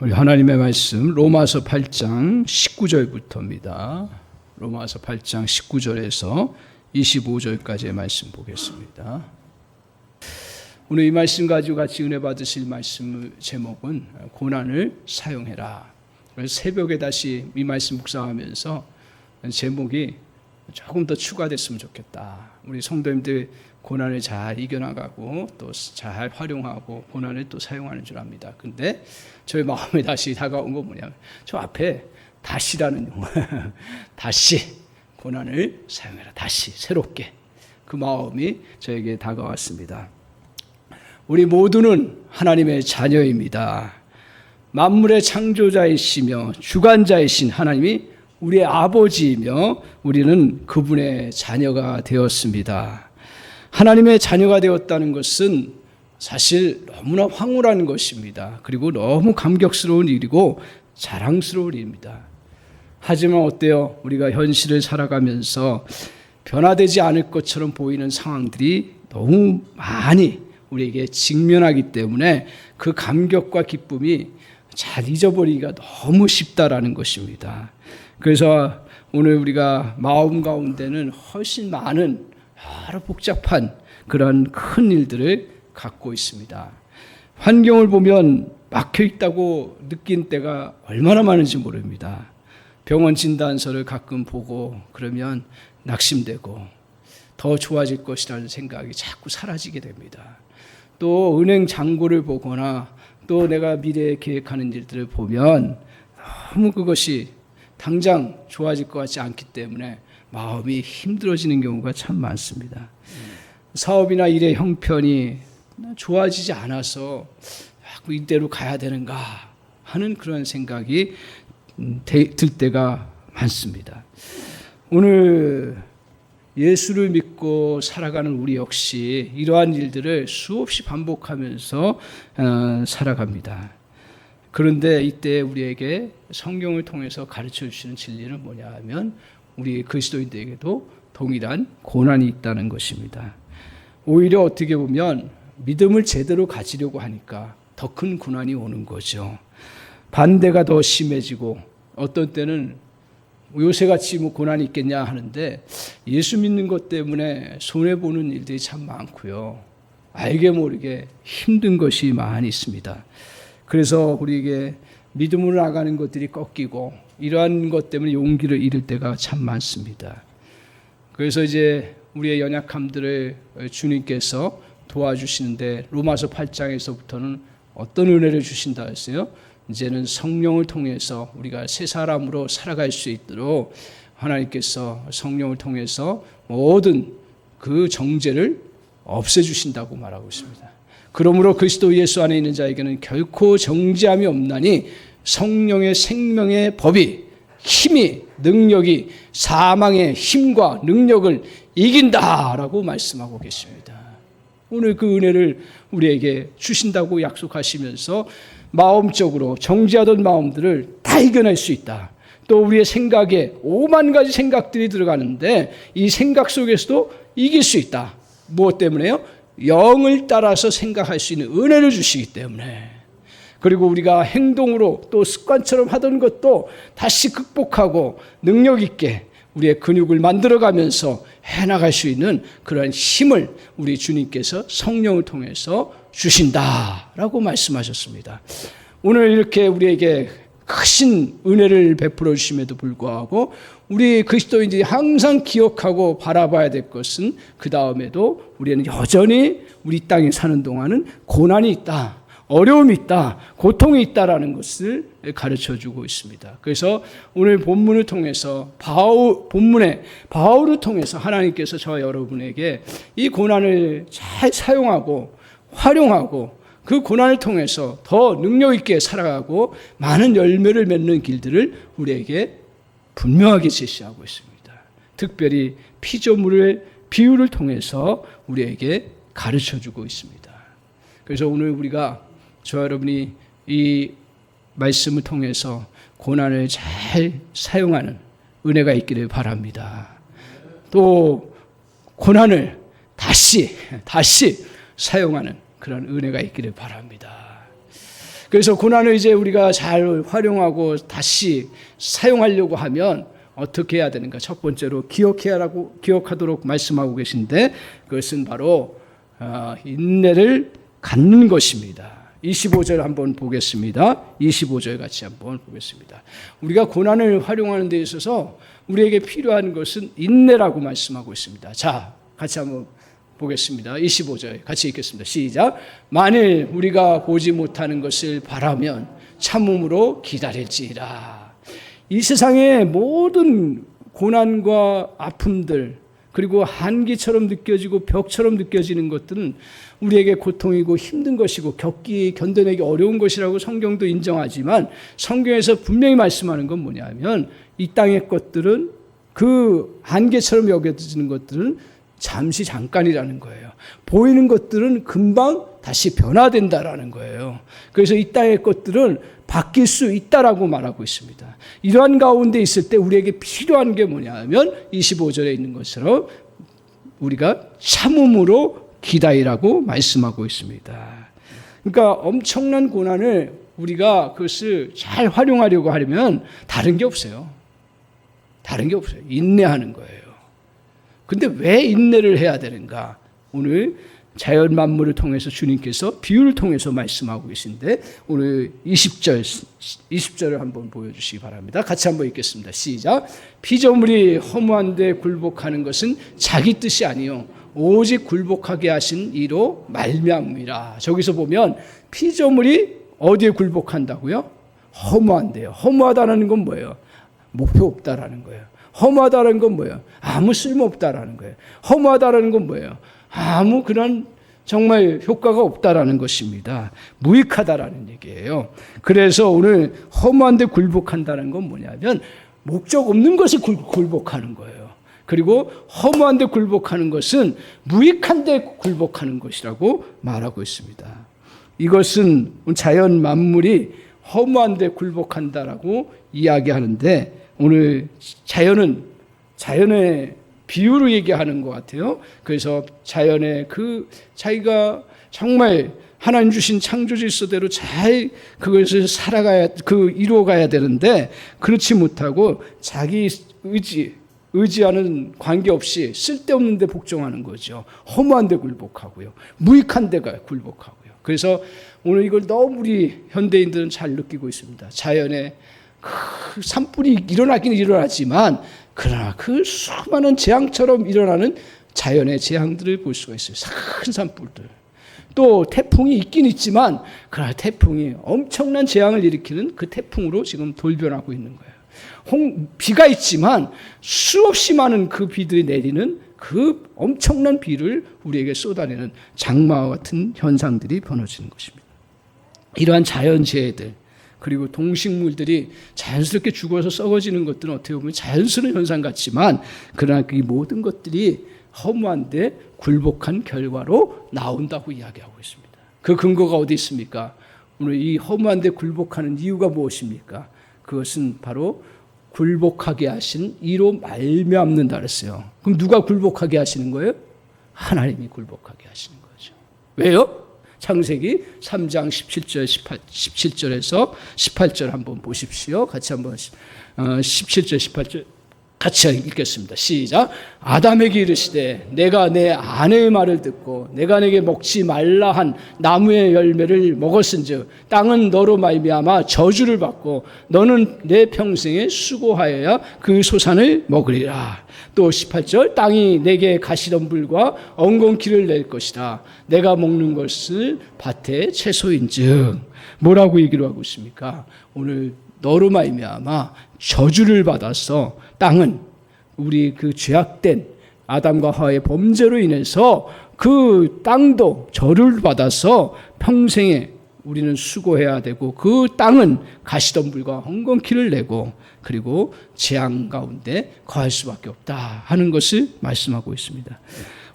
우리 하나님의 말씀 로마서 8장 19절부터입니다. 로마서 8장 19절에서 25절까지의 말씀 보겠습니다. 오늘 이 말씀 가지고 같이 은혜 받으실 말씀 제목은 고난을 사용해라. 그래서 새벽에 다시 이 말씀 묵상하면서 제목이 조금 더 추가됐으면 좋겠다. 우리 성도님들 고난을 잘 이겨나가고 또 잘 활용하고 고난을 또 사용하는 줄 압니다. 근데 저희 마음에 다시 다가온 건 뭐냐면 저 앞에 다시라는 용어 다시 고난을 사용해라. 다시 새롭게 그 마음이 저에게 다가왔습니다. 우리 모두는 하나님의 자녀입니다. 만물의 창조자이시며 주관자이신 하나님이 우리의 아버지이며 우리는 그분의 자녀가 되었습니다. 하나님의 자녀가 되었다는 것은 사실 너무나 황홀한 것입니다. 그리고 너무 감격스러운 일이고 자랑스러운 일입니다. 하지만 어때요? 우리가 현실을 살아가면서 변화되지 않을 것처럼 보이는 상황들이 너무 많이 우리에게 직면하기 때문에 그 감격과 기쁨이 잘 잊어버리기가 너무 쉽다라는 것입니다. 그래서 오늘 우리가 마음 가운데는 훨씬 많은 여러 복잡한 그런 큰 일들을 갖고 있습니다. 환경을 보면 막혀 있다고 느낀 때가 얼마나 많은지 모릅니다. 병원 진단서를 가끔 보고 그러면 낙심되고 더 좋아질 것이라는 생각이 자꾸 사라지게 됩니다. 또 은행 잔고를 보거나 또 내가 미래에 계획하는 일들을 보면 너무 그것이 당장 좋아질 것 같지 않기 때문에 마음이 힘들어지는 경우가 참 많습니다. 사업이나 일의 형편이 좋아지지 않아서 이대로 가야 되는가 하는 그런 생각이 들 때가 많습니다. 오늘 예수를 믿고 살아가는 우리 역시 이러한 일들을 수없이 반복하면서 살아갑니다. 그런데 이때 우리에게 성경을 통해서 가르쳐 주시는 진리는 뭐냐 하면 우리 그리스도인들에게도 동일한 고난이 있다는 것입니다. 오히려 어떻게 보면 믿음을 제대로 가지려고 하니까 더 큰 고난이 오는 거죠. 반대가 더 심해지고 어떤 때는 요새같이 뭐 고난이 있겠냐 하는데 예수 믿는 것 때문에 손해보는 일들이 참 많고요. 알게 모르게 힘든 것이 많이 있습니다. 그래서 우리에게 믿음으로 나가는 것들이 꺾이고 이러한 것 때문에 용기를 잃을 때가 참 많습니다. 그래서 이제 우리의 연약함들을 주님께서 도와주시는데 로마서 8장에서부터는 어떤 은혜를 주신다 했어요? 이제는 성령을 통해서 우리가 새 사람으로 살아갈 수 있도록 하나님께서 성령을 통해서 모든 그 정죄를 없애주신다고 말하고 있습니다. 그러므로 그리스도 예수 안에 있는 자에게는 결코 정죄함이 없나니 성령의 생명의 법이 힘이 능력이 사망의 힘과 능력을 이긴다라고 말씀하고 계십니다. 오늘 그 은혜를 우리에게 주신다고 약속하시면서 마음적으로 정죄하던 마음들을 다 이겨낼 수 있다. 또 우리의 생각에 5만 가지 생각들이 들어가는데 이 생각 속에서도 이길 수 있다. 무엇 때문에요? 영을 따라서 생각할 수 있는 은혜를 주시기 때문에. 그리고 우리가 행동으로 또 습관처럼 하던 것도 다시 극복하고 능력 있게 우리의 근육을 만들어가면서 해나갈 수 있는 그런 힘을 우리 주님께서 성령을 통해서 주신다라고 말씀하셨습니다. 오늘 이렇게 우리에게 크신 은혜를 베풀어 주심에도 불구하고 우리 그리스도인들이 항상 기억하고 바라봐야 될 것은 그 다음에도 우리는 여전히 우리 땅에 사는 동안은 고난이 있다. 어려움이 있다, 고통이 있다라는 것을 가르쳐주고 있습니다. 그래서 오늘 본문을 통해서 본문의 바울을 통해서 하나님께서 저와 여러분에게 이 고난을 잘 사용하고 활용하고 그 고난을 통해서 더 능력 있게 살아가고 많은 열매를 맺는 길들을 우리에게 분명하게 제시하고 있습니다. 특별히 피조물의 비유를 통해서 우리에게 가르쳐주고 있습니다. 그래서 오늘 우리가 저와 여러분이 이 말씀을 통해서 고난을 잘 사용하는 은혜가 있기를 바랍니다. 또 고난을 다시 사용하는 그런 은혜가 있기를 바랍니다. 그래서 고난을 이제 우리가 잘 활용하고 다시 사용하려고 하면 어떻게 해야 되는가? 첫 번째로 기억하도록 말씀하고 계신데, 그것은 바로 인내를 갖는 것입니다. 25절 한번 보겠습니다. 25절 같이 한번 보겠습니다. 우리가 고난을 활용하는 데 있어서 우리에게 필요한 것은 인내라고 말씀하고 있습니다. 자, 같이 한번 보겠습니다. 25절 같이 읽겠습니다. 시작. 만일 우리가 보지 못하는 것을 바라면 참음으로 기다릴지라. 이 세상의 모든 고난과 아픔들, 그리고 한계처럼 느껴지고 벽처럼 느껴지는 것들은 우리에게 고통이고 힘든 것이고 견뎌내기 어려운 것이라고 성경도 인정하지만, 성경에서 분명히 말씀하는 건 뭐냐면, 이 땅의 것들은, 그 한계처럼 여겨지는 것들은 잠시 잠깐이라는 거예요. 보이는 것들은 금방 다시 변화된다라는 거예요. 그래서 이 땅의 것들은 바뀔 수 있다라고 말하고 있습니다. 이러한 가운데 있을 때 우리에게 필요한 게 뭐냐면 25절에 있는 것처럼 우리가 참음으로 기다리라고 말씀하고 있습니다. 그러니까 엄청난 고난을 우리가 그것을 잘 활용하려고 하려면 다른 게 없어요. 다른 게 없어요. 인내하는 거예요. 근데 왜 인내를 해야 되는가? 오늘 자연 만물을 통해서 주님께서 비유를 통해서 말씀하고 계신데, 오늘 20절을 한번 보여주시기 바랍니다. 같이 한번 읽겠습니다. 시작. 피조물이 허무한데 굴복하는 것은 자기 뜻이 아니요 오직 굴복하게 하신 이로 말미암으리라. 저기서 보면 피조물이 어디에 굴복한다고요? 허무한데요. 허무하다는 건 뭐예요? 목표 없다라는 거예요. 허무하다는 건 뭐예요? 아무 쓸모없다라는 거예요. 허무하다는 건 뭐예요? 아무 그런 정말 효과가 없다라는 것입니다. 무익하다라는 얘기예요. 그래서 오늘 허무한데 굴복한다는 건 뭐냐면 목적 없는 것에 굴복하는 거예요. 그리고 허무한데 굴복하는 것은 무익한데 굴복하는 것이라고 말하고 있습니다. 이것은 자연 만물이 허무한데 굴복한다라고 이야기하는데, 오늘 자연의 비유로 얘기하는 것 같아요. 그래서 자연의 자기가 정말 하나님 주신 창조 질서대로 잘 그것을 이루어가야 되는데, 그렇지 못하고 자기 의지하는 관계없이 쓸데없는 데 복종하는 거죠. 허무한 데 굴복하고요. 무익한 데가 굴복하고요. 그래서 오늘 이걸 너무 우리 현대인들은 잘 느끼고 있습니다. 자연의 그 산불이 일어나긴 일어나지만, 그러나 그 수많은 재앙처럼 일어나는 자연의 재앙들을 볼 수가 있어요. 큰 산불들. 또 태풍이 있긴 있지만, 그러나 태풍이 엄청난 재앙을 일으키는 그 태풍으로 지금 돌변하고 있는 거예요. 비가 있지만 수없이 많은 그 비들이 내리는 그 엄청난 비를 우리에게 쏟아내는 장마와 같은 현상들이 벌어지는 것입니다. 이러한 자연재해들, 그리고 동식물들이 자연스럽게 죽어서 썩어지는 것들은 어떻게 보면 자연스러운 현상 같지만, 그러나 이 모든 것들이 허무한데 굴복한 결과로 나온다고 이야기하고 있습니다. 그 근거가 어디 있습니까? 오늘 이 허무한데 굴복하는 이유가 무엇입니까? 그것은 바로 굴복하게 하신 이로 말미암는다 그랬어요. 그럼 누가 굴복하게 하시는 거예요? 하나님이 굴복하게 하시는 거죠. 왜요? 창세기 3장 17절에서 18절 한번 보십시오. 같이 한번 17절 18절 같이 읽겠습니다. 시작. 아담에게 이르시되 내가 내 아내의 말을 듣고 내가 내게 먹지 말라 한 나무의 열매를 먹었은즉 땅은 너로 말미암아 저주를 받고 너는 내 평생에 수고하여야 그 소산을 먹으리라. 또 18절 땅이 내게 가시덤불과 엉겅퀴를 낼 것이다. 내가 먹는 것을 밭의 채소인즉. 뭐라고 얘기를 하고 있습니까? 오늘 너로 말미암아 저주를 받아서 땅은 우리 그 죄악된 아담과 하와의 범죄로 인해서 그 땅도 저주를 받아서 평생에 우리는 수고해야 되고, 그 땅은 가시덤불과 엉겅퀴를 내고 그리고 재앙 가운데 거할 수밖에 없다 하는 것을 말씀하고 있습니다.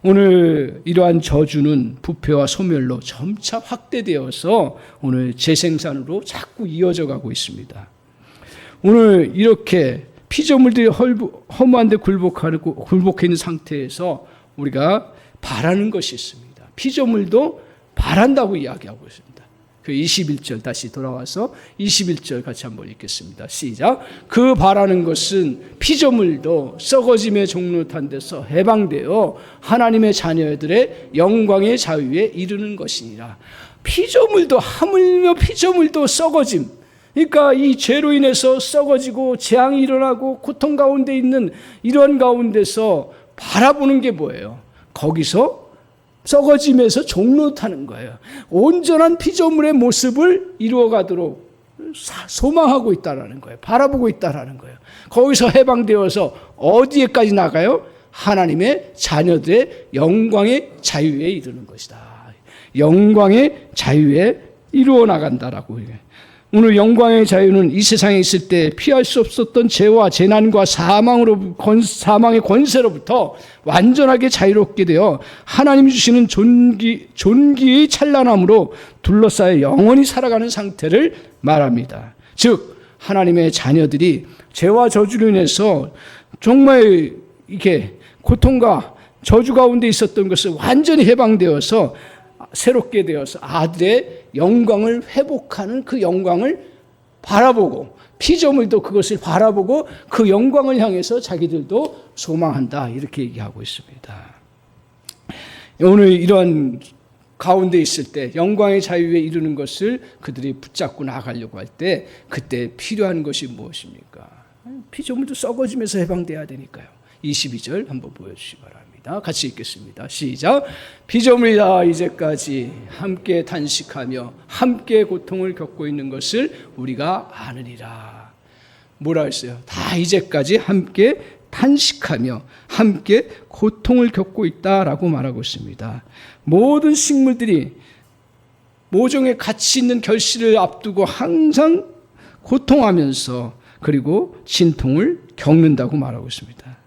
오늘 이러한 저주는 부패와 소멸로 점차 확대되어서 오늘 재생산으로 자꾸 이어져 가고 있습니다. 오늘 이렇게 피조물들이 허무한데 굴복해 있는 상태에서 우리가 바라는 것이 있습니다. 피조물도 바란다고 이야기하고 있습니다. 그 21절 다시 돌아와서 21절 같이 한번 읽겠습니다. 시작. 그 바라는 것은 피조물도 썩어짐의 종로탄 데서 해방되어 하나님의 자녀들의 영광의 자유에 이르는 것이니라. 피조물도, 하물며 피조물도 썩어짐. 그러니까 이 죄로 인해서 썩어지고 재앙이 일어나고 고통 가운데 있는 이런 가운데서 바라보는 게 뭐예요? 거기서 썩어짐에서 종로타는 거예요. 온전한 피조물의 모습을 이루어가도록 소망하고 있다라는 거예요. 바라보고 있다라는 거예요. 거기서 해방되어서 어디에까지 나가요? 하나님의 자녀들의 영광의 자유에 이르는 것이다. 영광의 자유에 이루어 나간다라고. 오늘 영광의 자유는 이 세상에 있을 때 피할 수 없었던 죄와 재난과 사망의 권세로부터 완전하게 자유롭게 되어 하나님이 주시는 존귀의 찬란함으로 둘러싸여 영원히 살아가는 상태를 말합니다. 즉 하나님의 자녀들이 죄와 저주로 인해서 정말 이렇게 고통과 저주 가운데 있었던 것을 완전히 해방되어서 새롭게 되어서 아들의 영광을 회복하는 그 영광을 바라보고 피조물도 그것을 바라보고 그 영광을 향해서 자기들도 소망한다 이렇게 얘기하고 있습니다. 오늘 이러한 가운데 있을 때 영광의 자유에 이르는 것을 그들이 붙잡고 나가려고 할 때 그때 필요한 것이 무엇입니까? 피조물도 썩어지면서 해방돼야 되니까요. 22절 한번 보여주시기 바랍니다. 같이 읽겠습니다. 시작. 피조물이다 이제까지 함께 탄식하며 함께 고통을 겪고 있는 것을 우리가 아느니라. 뭐라 했어요? 다 이제까지 함께 탄식하며 함께 고통을 겪고 있다라고 말하고 있습니다. 모든 식물들이 모종의 가치 있는 결실을 앞두고 항상 고통하면서 그리고 진통을 겪는다고 말하고 있습니다.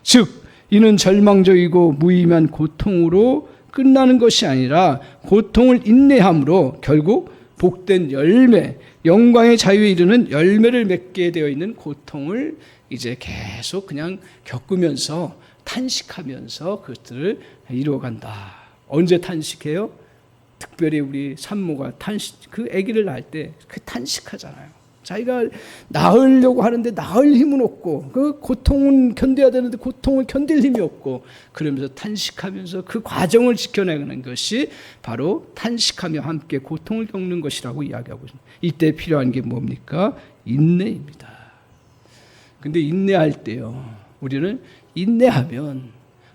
즉 이는 절망적이고 무의미한 고통으로 끝나는 것이 아니라 고통을 인내함으로 결국 복된 열매, 영광의 자유에 이르는 열매를 맺게 되어 있는 고통을 이제 계속 그냥 겪으면서 탄식하면서 그것들을 이루어간다. 언제 탄식해요? 특별히 우리 산모가 그 아기를 낳을 때 그 탄식하잖아요. 자기가 낳으려고 하는데 낳을 힘은 없고 그 고통은 견뎌야 되는데 고통을 견딜 힘이 없고 그러면서 탄식하면서 그 과정을 지켜내는 것이 바로 탄식하며 함께 고통을 겪는 것이라고 이야기하고 있습니다. 이때 필요한 게 뭡니까? 인내입니다. 근데 인내할 때요, 우리는 인내하면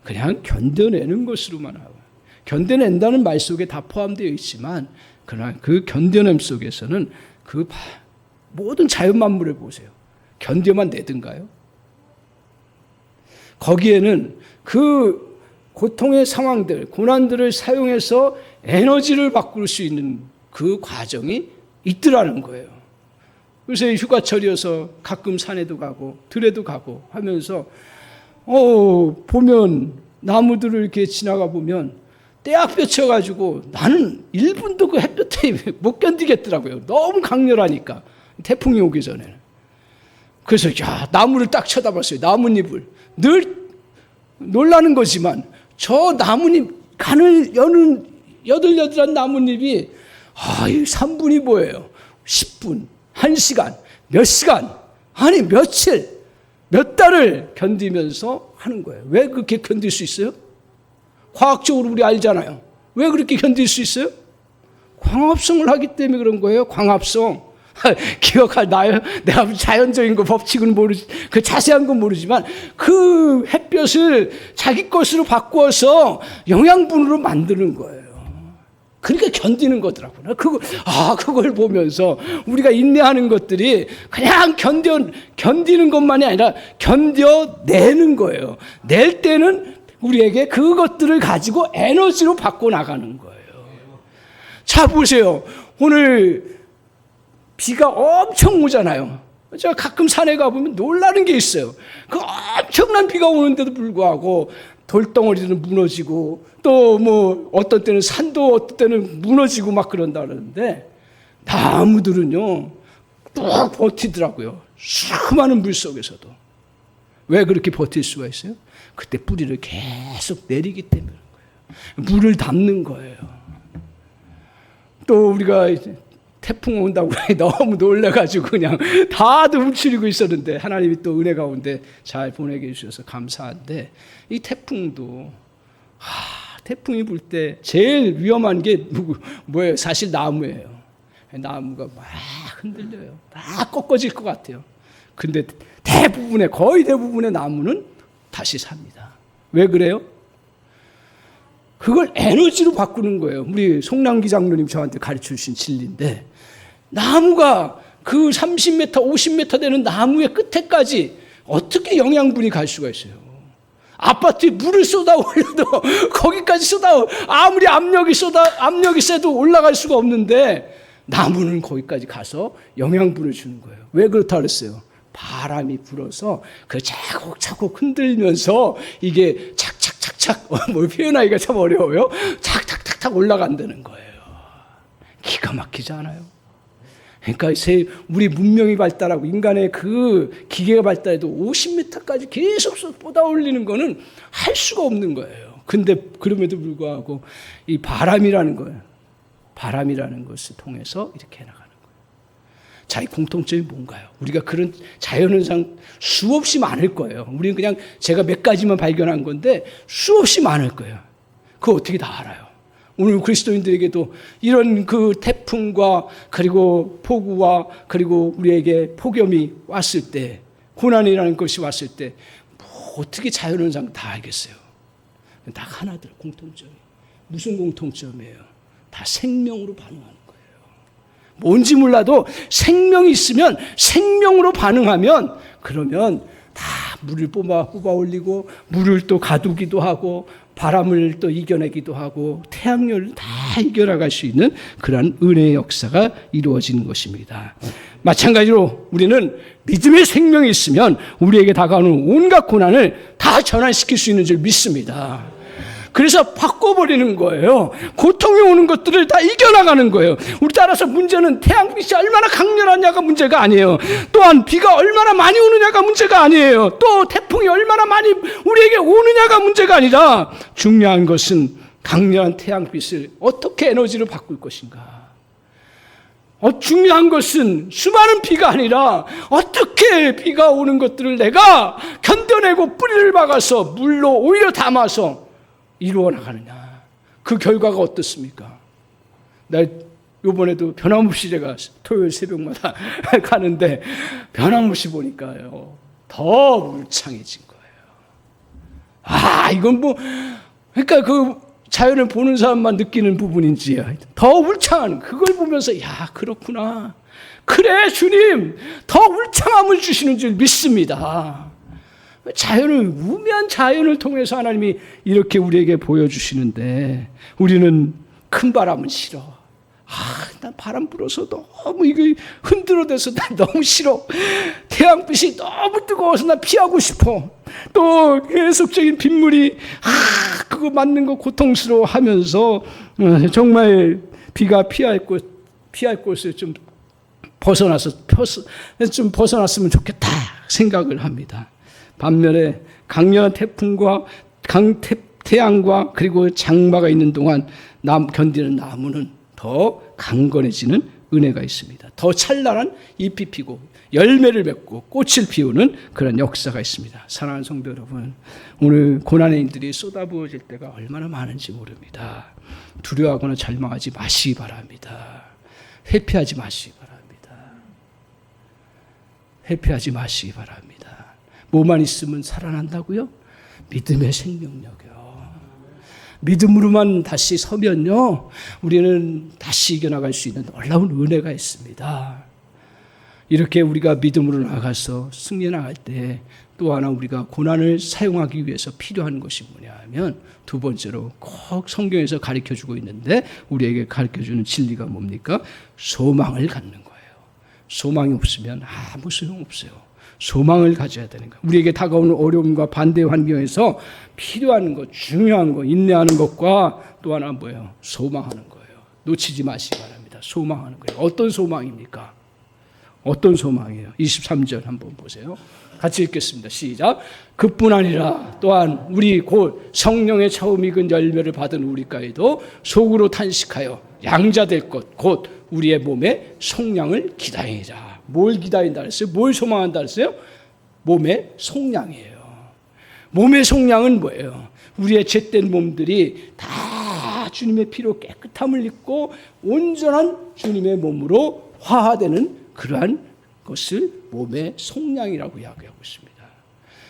그냥 견뎌내는 것으로만 하고, 견뎌낸다는 말 속에 다 포함되어 있지만 그러나 그 견뎌냄 속에서는 그 모든 자연만물을 보세요. 견뎌만 내든가요? 거기에는 그 고통의 상황들, 고난들을 사용해서 에너지를 바꿀 수 있는 그 과정이 있더라는 거예요. 그래서 휴가철이어서 가끔 산에도 가고 들에도 가고 하면서 보면 나무들을 이렇게 지나가 보면 떼약볕 쳐가지고 나는 1분도 그 햇볕에 못 견디겠더라고요. 너무 강렬하니까. 태풍이 오기 전에는. 그래서 나무를 딱 쳐다봤어요. 나뭇잎을. 늘 놀라는 거지만 저 나뭇잎, 간을 여는 여들여들한 나뭇잎이 3분이 뭐예요? 10분, 1시간, 몇 시간, 아니 며칠, 몇 달을 견디면서 하는 거예요. 왜 그렇게 견딜 수 있어요? 과학적으로 우리 알잖아요. 왜 그렇게 견딜 수 있어요? 광합성을 하기 때문에 그런 거예요. 광합성. 기억나요? 내가 자연적인 거 법칙은 모르지, 그 자세한 건 모르지만 그 햇볕을 자기 것으로 바꾸어서 영양분으로 만드는 거예요. 그러니까 견디는 거더라고요. 그걸 보면서 우리가 인내하는 것들이 그냥 견디는 것만이 아니라 견뎌내는 거예요. 낼 때는 우리에게 그것들을 가지고 에너지로 바꿔 나가는 거예요. 자, 보세요. 오늘 비가 엄청 오잖아요. 제가 가끔 산에 가보면 놀라는 게 있어요. 그 엄청난 비가 오는데도 불구하고 돌덩어리는 무너지고 또 어떤 때는 산도 어떤 때는 무너지고 막 그런다 그러는데 나무들은요 뚝 버티더라고요. 수많은 물 속에서도. 왜 그렇게 버틸 수가 있어요? 그때 뿌리를 계속 내리기 때문에 그런 거예요. 물을 담는 거예요. 또 우리가 태풍 온다고 너무 놀래가지고 그냥 다들 움츠리고 있었는데 하나님이 또 은혜 가운데 잘 보내게 해주셔서 감사한데, 이 태풍도 태풍이 불 때 제일 위험한 게 뭐예요? 사실 나무예요. 나무가 막 흔들려요. 막 꺾어질 것 같아요. 근데 거의 대부분의 나무는 다시 삽니다. 왜 그래요? 그걸 에너지로 바꾸는 거예요. 우리 송남기 장로님 저한테 가르쳐 주신 진리인데, 나무가 그 30m, 50m 되는 나무의 끝에까지 어떻게 영양분이 갈 수가 있어요? 아파트에 물을 쏟아 올려도 거기까지 아무리 압력이 세도 올라갈 수가 없는데, 나무는 거기까지 가서 영양분을 주는 거예요. 왜 그렇다 그랬어요? 바람이 불어서 그 차곡차곡 흔들면서 이게 착착착착, 뭘 표현하기가 참 어려워요. 착착착착 올라간다는 거예요. 기가 막히지 않아요? 그러니까 우리 문명이 발달하고 인간의 그 기계가 발달해도 50m까지 계속 쏟아 올리는 거는 할 수가 없는 거예요. 근데 그럼에도 불구하고 이 바람이라는 것을 통해서 이렇게 나가는 거예요. 자, 이 공통점이 뭔가요? 우리가 그런 자연현상 수없이 많을 거예요. 우리는 그냥 제가 몇 가지만 발견한 건데 수없이 많을 거예요. 그거 어떻게 다 알아요? 오늘 그리스도인들에게도 이런 그 태풍과 그리고 폭우와 그리고 우리에게 폭염이 왔을 때, 고난이라는 것이 왔을 때 뭐 어떻게 자연현상 다 알겠어요? 다 하나들 공통점이. 무슨 공통점이에요? 다 생명으로 반응하는 거예요. 뭔지 몰라도 생명이 있으면, 생명으로 반응하면, 그러면 다 물을 뽑아 올리고 물을 또 가두기도 하고 바람을 또 이겨내기도 하고 태양열을 다 이겨나갈 수 있는 그러한 은혜의 역사가 이루어지는 것입니다. 마찬가지로 우리는 믿음의 생명이 있으면 우리에게 다가오는 온갖 고난을 다 전환시킬 수 있는 줄 믿습니다. 그래서 바꿔버리는 거예요. 고통이 오는 것들을 다 이겨나가는 거예요. 우리 따라서 문제는 태양빛이 얼마나 강렬하냐가 문제가 아니에요. 또한 비가 얼마나 많이 오느냐가 문제가 아니에요. 또 태풍이 얼마나 많이 우리에게 오느냐가 문제가 아니라, 중요한 것은 강렬한 태양빛을 어떻게 에너지로 바꿀 것인가. 중요한 것은 수많은 비가 아니라 어떻게 비가 오는 것들을 내가 견뎌내고 뿌리를 박아서 물로 오히려 담아서 이루어 나가느냐. 그 결과가 어떻습니까? 나 요번에도 변함없이 제가 토요일 새벽마다 가는데 변함없이 보니까요, 더 울창해진 거예요. 이건 그러니까 그 자연을 보는 사람만 느끼는 부분인지 더 울창한, 그걸 보면서 그렇구나. 그래, 주님 더 울창함을 주시는 줄 믿습니다. 우매한 자연을 통해서 하나님이 이렇게 우리에게 보여주시는데, 우리는 큰 바람은 싫어. 난 바람 불어서 너무 이게 흔들어대서 난 너무 싫어. 태양빛이 너무 뜨거워서 난 피하고 싶어. 또 계속적인 빗물이 그거 맞는 거 고통스러워 하면서 정말 비가 피할 곳을 좀 벗어났으면 좋겠다 생각을 합니다. 반면에 강렬한 태풍과 태양과 그리고 장마가 있는 동안 견디는 나무는 더 강건해지는 은혜가 있습니다. 더 찬란한 잎이 피고 열매를 맺고 꽃을 피우는 그런 역사가 있습니다. 사랑하는 성도 여러분, 오늘 고난의 일들이 쏟아부어질 때가 얼마나 많은지 모릅니다. 두려워하거나 절망하지 마시기 바랍니다. 회피하지 마시기 바랍니다. 회피하지 마시기 바랍니다. 뭐만 있으면 살아난다고요? 믿음의 생명력이요. 믿음으로만 다시 서면요, 우리는 다시 이겨나갈 수 있는 놀라운 은혜가 있습니다. 이렇게 우리가 믿음으로 나가서 승리해 나갈 때 또 하나 우리가 고난을 사용하기 위해서 필요한 것이 뭐냐 하면, 두 번째로 꼭 성경에서 가르쳐주고 있는데 우리에게 가르쳐주는 진리가 뭡니까? 소망을 갖는 거예요. 소망이 없으면 아무 소용없어요. 소망을 가져야 되는 거예요. 우리에게 다가오는 어려움과 반대 환경에서 필요한 것, 중요한 것, 인내하는 것과 또 하나 뭐예요? 소망하는 거예요. 놓치지 마시기 바랍니다. 소망하는 거예요. 어떤 소망입니까? 어떤 소망이에요? 23절 한번 보세요. 같이 읽겠습니다. 시작. 그뿐 아니라 또한 우리 곧 성령의 처음 익은 열매를 받은 우리까지도 속으로 탄식하여 양자될 것 곧 우리의 몸의 속량을 기다리자. 뭘 기다린다 그랬어요? 뭘 소망한다 그랬어요? 몸의 속량이에요. 몸의 속량은 뭐예요? 우리의 죄된 몸들이 다 주님의 피로 깨끗함을 입고 온전한 주님의 몸으로 화하되는 그러한 것을 몸의 속량이라고 이야기하고 있습니다.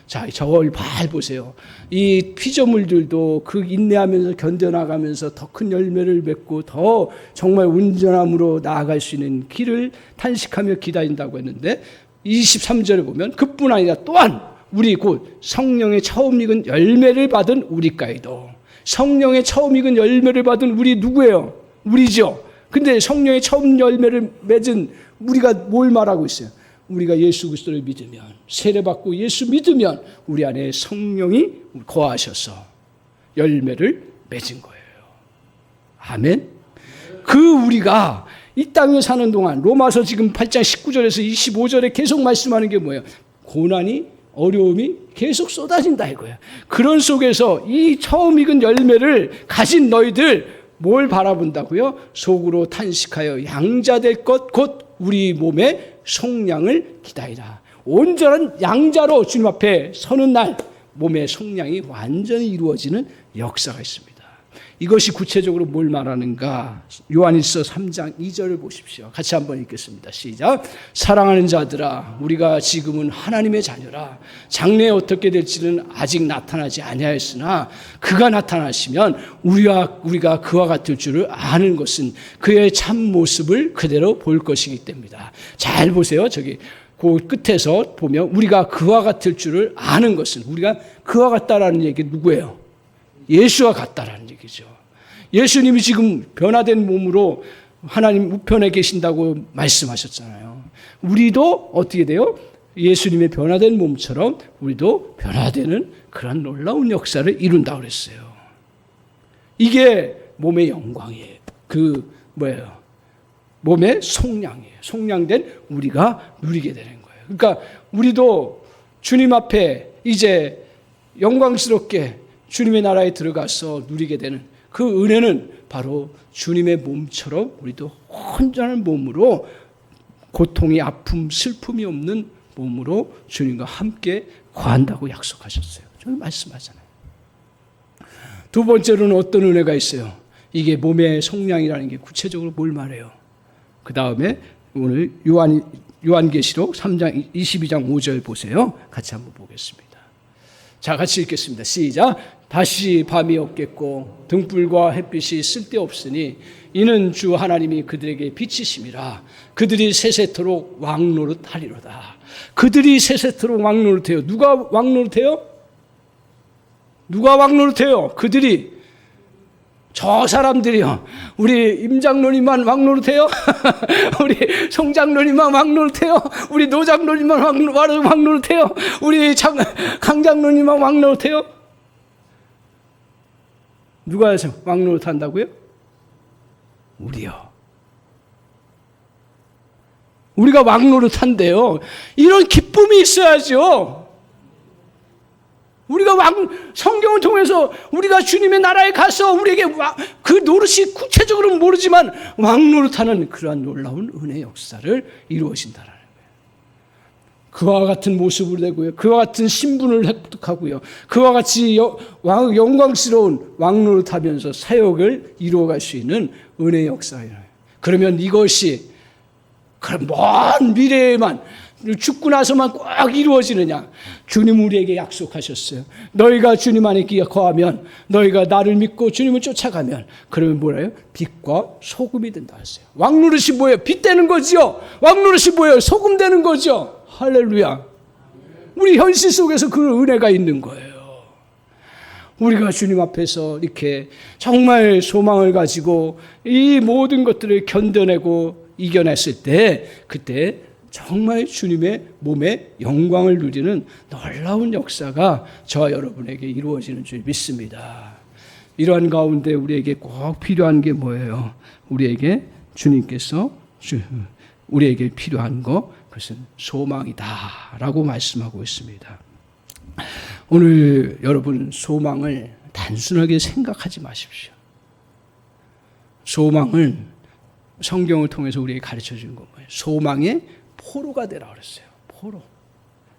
자, 저걸 잘 보세요. 이 피조물들도 그 인내하면서 견뎌나가면서 더 큰 열매를 맺고 더 정말 온전함으로 나아갈 수 있는 길을 탄식하며 기다린다고 했는데 23절에 보면 그뿐 아니라 또한 우리 곧 성령의 처음 익은 열매를 받은 우리까지도. 성령의 처음 익은 열매를 받은 우리 누구예요? 우리죠. 근데 성령의 처음 열매를 맺은 우리가 뭘 말하고 있어요? 우리가 예수 그리스도를 믿으면, 세례받고 예수 믿으면 우리 안에 성령이 거하셔서 열매를 맺은 거예요. 아멘. 그 우리가 이 땅에 사는 동안 로마서 지금 8장 19절에서 25절에 계속 말씀하는 게 뭐예요? 고난이, 어려움이 계속 쏟아진다 이거예요. 그런 속에서 이 처음 익은 열매를 가진 너희들 뭘 바라본다고요? 속으로 탄식하여 양자될 것 곧 우리 몸의 속량을 기다리라. 온전한 양자로 주님 앞에 서는 날 몸의 속량이 완전히 이루어지는 역사가 있습니다. 이것이 구체적으로 뭘 말하는가? 요한일서 3장 2절을 보십시오. 같이 한번 읽겠습니다. 시작. 사랑하는 자들아, 우리가 지금은 하나님의 자녀라. 장래에 어떻게 될지는 아직 나타나지 아니하였으나 그가 나타나시면 우리가 그와 같을 줄을 아는 것은 그의 참 모습을 그대로 볼 것이기 때문이다. 잘 보세요. 저기 그 끝에서 보면 우리가 그와 같을 줄을 아는 것은, 우리가 그와 같다라는 얘기 누구예요? 예수와 같다라는 얘기죠. 예수님이 지금 변화된 몸으로 하나님 우편에 계신다고 말씀하셨잖아요. 우리도 어떻게 돼요? 예수님의 변화된 몸처럼 우리도 변화되는 그런 놀라운 역사를 이룬다고 그랬어요. 이게 몸의 영광이에요. 몸의 속량이에요. 속량된 우리가 누리게 되는 거예요. 그러니까 우리도 주님 앞에 이제 영광스럽게 주님의 나라에 들어가서 누리게 되는 그 은혜는 바로 주님의 몸처럼 우리도 온전한 몸으로 고통이, 아픔, 슬픔이 없는 몸으로 주님과 함께 거한다고 약속하셨어요. 저는 말씀하잖아요. 두 번째로는 어떤 은혜가 있어요? 이게 몸의 속량이라는 게 구체적으로 뭘 말해요? 그 다음에 오늘 요한계시록 3장 22장 5절 보세요. 같이 한번 보겠습니다. 자, 같이 읽겠습니다. 시작. 다시 밤이 없겠고 등불과 햇빛이 쓸데없으니 이는 주 하나님이 그들에게 빛이심이라. 그들이 세세토록 왕노릇하리로다. 그들이 세세토록 왕노릇해요. 누가 왕노릇해요? 누가 왕노릇해요? 그들이. 저 사람들이요. 우리 임장로님만 왕노릇해요? 우리 송장로님만 왕노릇해요? 우리 노장로님만 왕노릇해요? 우리 강장로님만 왕노릇해요? 누가 왕노릇한다고요? 우리요. 우리가 왕노릇한대요. 이런 기쁨이 있어야죠. 우리가 성경을 통해서 우리가 주님의 나라에 가서 우리에게 그 노릇이 구체적으로는 모르지만 왕노릇하는 그러한 놀라운 은혜 역사를 이루어진다라는 거예요. 그와 같은 모습을 내고요. 그와 같은 신분을 획득하고요. 그와 같이 영광스러운 왕노릇하면서 사역을 이루어갈 수 있는 은혜 역사예요. 그러면 이것이 먼 미래에만 죽고 나서만 꼭 이루어지느냐? 주님 우리에게 약속하셨어요. 너희가 주님 안에 거하면, 너희가 나를 믿고 주님을 쫓아가면, 그러면 뭐래요? 빛과 소금이 된다 했어요. 왕노릇이 뭐예요? 빛 되는 거죠. 왕노릇이 뭐예요? 소금 되는 거죠. 할렐루야. 우리 현실 속에서 그 은혜가 있는 거예요. 우리가 주님 앞에서 이렇게 정말 소망을 가지고 이 모든 것들을 견뎌내고 이겨냈을 때, 그때 정말 주님의 몸에 영광을 누리는 놀라운 역사가 저와 여러분에게 이루어지는 줄 믿습니다. 이러한 가운데 우리에게 꼭 필요한 게 뭐예요? 우리에게 주님께서 우리에게 필요한 거, 그것은 소망이다라고 말씀하고 있습니다. 오늘 여러분 소망을 단순하게 생각하지 마십시오. 소망은 성경을 통해서 우리에게 가르쳐 주는 건 뭐예요? 소망의 포로가 되라 그랬어요.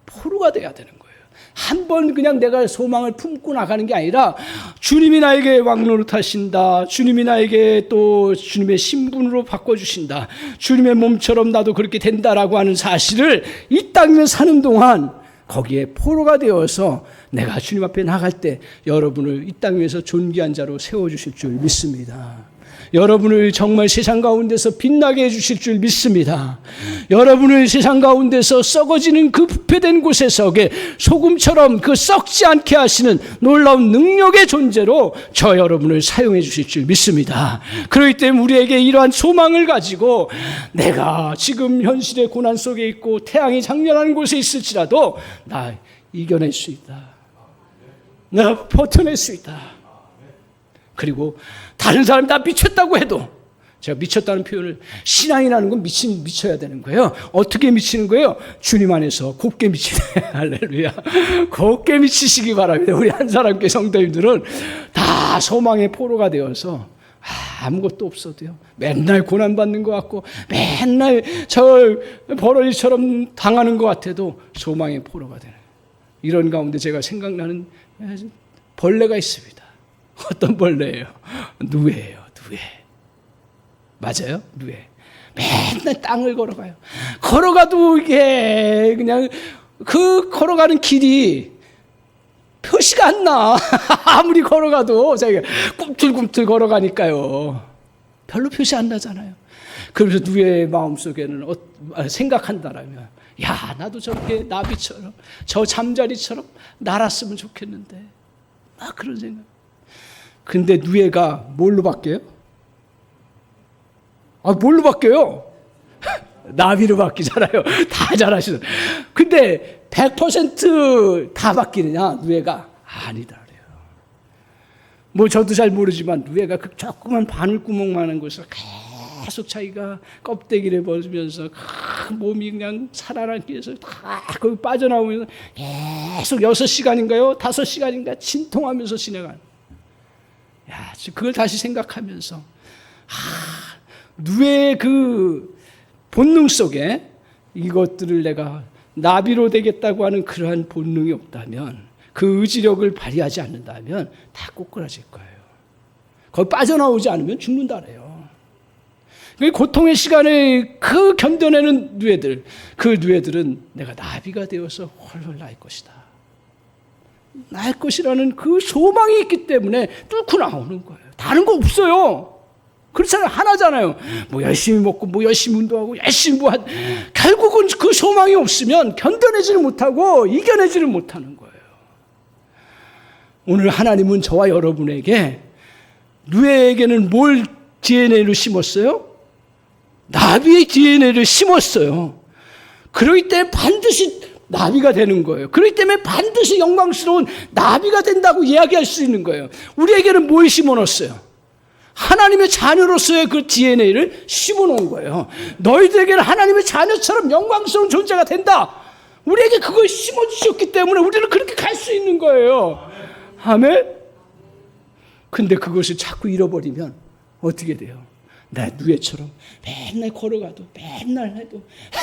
포로가 돼야 되는 거예요. 한 번 그냥 내가 소망을 품고 나가는 게 아니라 주님이 나에게 왕노릇하신다. 주님이 나에게 또 주님의 신분으로 바꿔주신다. 주님의 몸처럼 나도 그렇게 된다라고 하는 사실을 이 땅에 사는 동안 거기에 포로가 되어서 내가 주님 앞에 나갈 때 여러분을 이 땅 위에서 존귀한 자로 세워주실 줄 믿습니다. 여러분을 정말 세상 가운데서 빛나게 해주실 줄 믿습니다. 여러분을 세상 가운데서 썩어지는 그 부패된 곳에서 소금처럼 그 썩지 않게 하시는 놀라운 능력의 존재로 저 여러분을 사용해 주실 줄 믿습니다. 그렇기 때문에 우리에게 이러한 소망을 가지고 내가 지금 현실의 고난 속에 있고 태양이 장렬하는 곳에 있을지라도 나 이겨낼 수 있다. 나 버텨낼 수 있다. 그리고 다른 사람이 다 미쳤다고 해도, 제가 미쳤다는 표현을, 신앙이라는 건 미쳐야 되는 거예요. 어떻게 미치는 거예요? 주님 안에서 곱게 미치네. 할렐루야. 곱게 미치시기 바랍니다. 우리 한 사람께 성도님들은 다 소망의 포로가 되어서 아무것도 없어도요, 맨날 고난받는 것 같고 맨날 저 버러지처럼 당하는 것 같아도 소망의 포로가 되는, 이런 가운데 제가 생각나는 벌레가 있습니다. 어떤 벌레예요? 누에예요. 누에. 맞아요? 누에. 맨날 땅을 걸어가요. 걸어가도 이게 그냥 그 걸어가는 길이 표시가 안 나. 아무리 걸어가도 자기가 꿈틀꿈틀 걸어가니까요. 별로 표시 안 나잖아요. 그래서 누에의 마음속에는 생각한다라면, 야, 나도 저렇게 나비처럼 저 잠자리처럼 날았으면 좋겠는데, 그런 생각. 근데 누에가 뭘로 바뀌어요? 뭘로 바뀌어요? 나비로 바뀌잖아요. 다 잘하시는. 근데 100% 다 바뀌느냐? 누에가 아니다 그래요. 뭐 저도 잘 모르지만 누에가 그 조그만 바늘구멍만한 곳에서 계속 자기가 껍데기를 벗으면서 몸이 그냥 살아남기 위해서 다 거기 빠져나오면서 계속 6시간인가요? 5시간인가 진통하면서 지나가는. 야, 그걸 다시 생각하면서 누의 그 본능 속에 이것들을 내가 나비로 되겠다고 하는 그러한 본능이 없다면, 그 의지력을 발휘하지 않는다면 다 꼬꾸라질 거예요. 거기 빠져나오지 않으면 죽는다래요. 그 고통의 시간을 그 견뎌내는 누에들, 그 누에들은 내가 나비가 되어서 홀홀 날 것이다, 날 것이라는 그 소망이 있기 때문에 뚫고 나오는 거예요. 다른 거 없어요. 그렇잖아요. 하나잖아요. 뭐 열심히 먹고 뭐 열심히 운동하고 열심히 뭐 결국은 그 소망이 없으면 견뎌내지를 못하고 이겨내지를 못하는 거예요. 오늘 하나님은 저와 여러분에게, 누에에게는 뭘 DNA를 심었어요? 나비의 DNA를 심었어요. 그렇기 때문에 반드시 나비가 되는 거예요. 그렇기 때문에 반드시 영광스러운 나비가 된다고 이야기할 수 있는 거예요. 우리에게는 뭘 심어놓았어요? 하나님의 자녀로서의 그 DNA를 심어놓은 거예요. 너희들에게는 하나님의 자녀처럼 영광스러운 존재가 된다. 우리에게 그걸 심어주셨기 때문에 우리는 그렇게 갈 수 있는 거예요. 아멘? 근데 그것을 자꾸 잃어버리면 어떻게 돼요? 나 누에처럼 맨날 걸어가도, 맨날 해도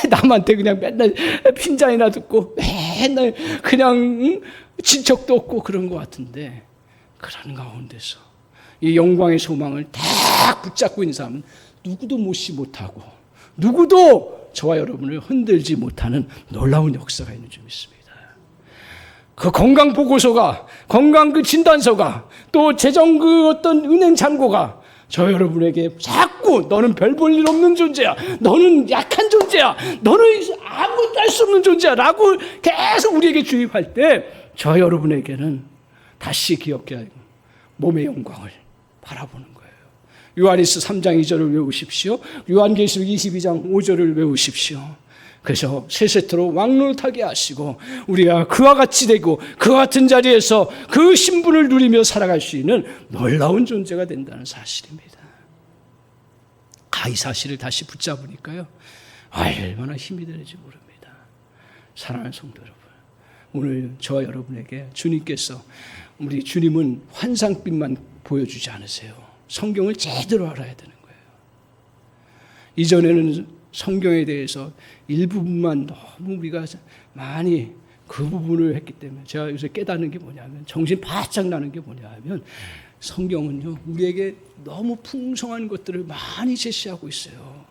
남한테 그냥 맨날 핀잔이나 듣고 맨날 그냥 친척도 없고 그런 것 같은데, 그런 가운데서 이 영광의 소망을 딱 붙잡고 있는 사람은 누구도 못시 못하고 누구도 저와 여러분을 흔들지 못하는 놀라운 역사가 있는 줄 믿습니다. 그 건강 보고서가, 건강 그 진단서가, 또 재정 그 어떤 은행 잔고가 저 여러분에게 자꾸 너는 별 볼 일 없는 존재야, 너는 약한 존재야, 너는 아무것도 할 수 없는 존재야 라고 계속 우리에게 주입할 때, 저 여러분에게는 다시 기억해야 하고 몸의 영광을 바라보는 거예요. 요한일서 3장 2절을 외우십시오. 요한계시록 22장 5절을 외우십시오. 그래서 세세토록 왕노릇하게 하시고 우리가 그와 같이 되고 그와 같은 자리에서 그 신분을 누리며 살아갈 수 있는 놀라운 존재가 된다는 사실입니다. 이 사실을 다시 붙잡으니까요, 얼마나 힘이 되는지 모릅니다. 사랑하는 성도 여러분, 오늘 저와 여러분에게 주님께서, 우리 주님은 환상빛만 보여주지 않으세요. 성경을 제대로 알아야 되는 거예요. 이전에는 성경에 대해서 일부분만 너무 우리가 많이 그 부분을 했기 때문에 제가 요새 깨닫는 게 뭐냐면, 정신 바짝 나는 게 뭐냐면, 성경은요 우리에게 너무 풍성한 것들을 많이 제시하고 있어요.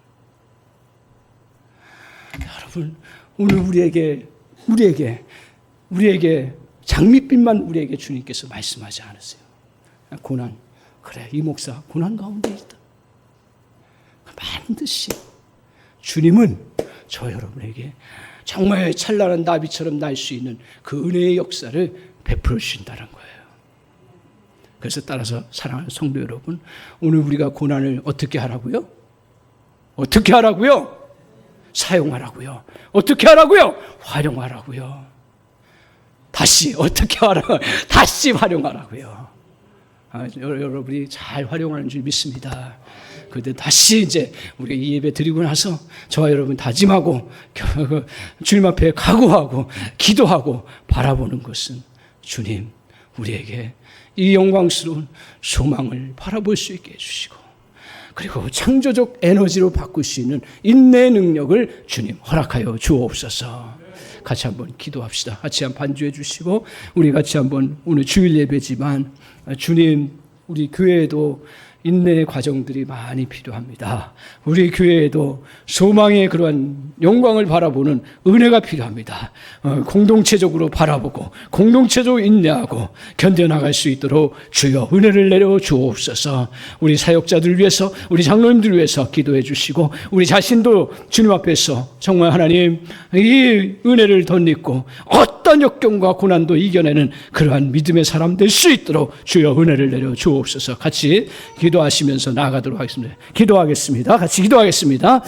여러분, 오늘 우리에게 장밋빛만 우리에게 주님께서 말씀하지 않으세요. 고난, 그래 이 목사 고난 가운데 있다. 반드시 주님은 저 여러분에게 정말 찬란한 나비처럼 날 수 있는 그 은혜의 역사를 베풀어 주신다는 거예요. 그래서 따라서 사랑하는 성도 여러분, 오늘 우리가 고난을 어떻게 하라고요? 어떻게 하라고요? 사용하라고요. 어떻게 하라고요? 활용하라고요. 다시 어떻게 하라고요? 다시 활용하라고요. 여러분이 잘 활용하는 줄 믿습니다. 그런데 다시 이제 우리가 이 예배 드리고 나서 저와 여러분 다짐하고 주님 앞에 각오하고 기도하고 바라보는 것은, 주님 우리에게 이 영광스러운 소망을 바라볼 수 있게 해주시고, 그리고 창조적 에너지로 바꿀 수 있는 인내의 능력을 주님 허락하여 주옵소서. 같이 한번 기도합시다. 같이 한번 반주해 주시고, 우리 같이 한번, 오늘 주일 예배지만 주님, 우리 교회에도 인내의 과정들이 많이 필요합니다. 우리 교회에도 소망의 그러한 영광을 바라보는 은혜가 필요합니다. 공동체적으로 바라보고 공동체적으로 인내하고 견뎌나갈 수 있도록 주여 은혜를 내려 주옵소서. 우리 사역자들 위해서, 우리 장로님들 위해서 기도해 주시고, 우리 자신도 주님 앞에서 정말 하나님 이 은혜를 덧입고 어떤 역경과 고난도 이겨내는 그러한 믿음의 사람 될 수 있도록 주여 은혜를 내려 주옵소서. 같이 기도하시면서 나아가도록 하겠습니다. 기도하겠습니다. 같이 기도하겠습니다.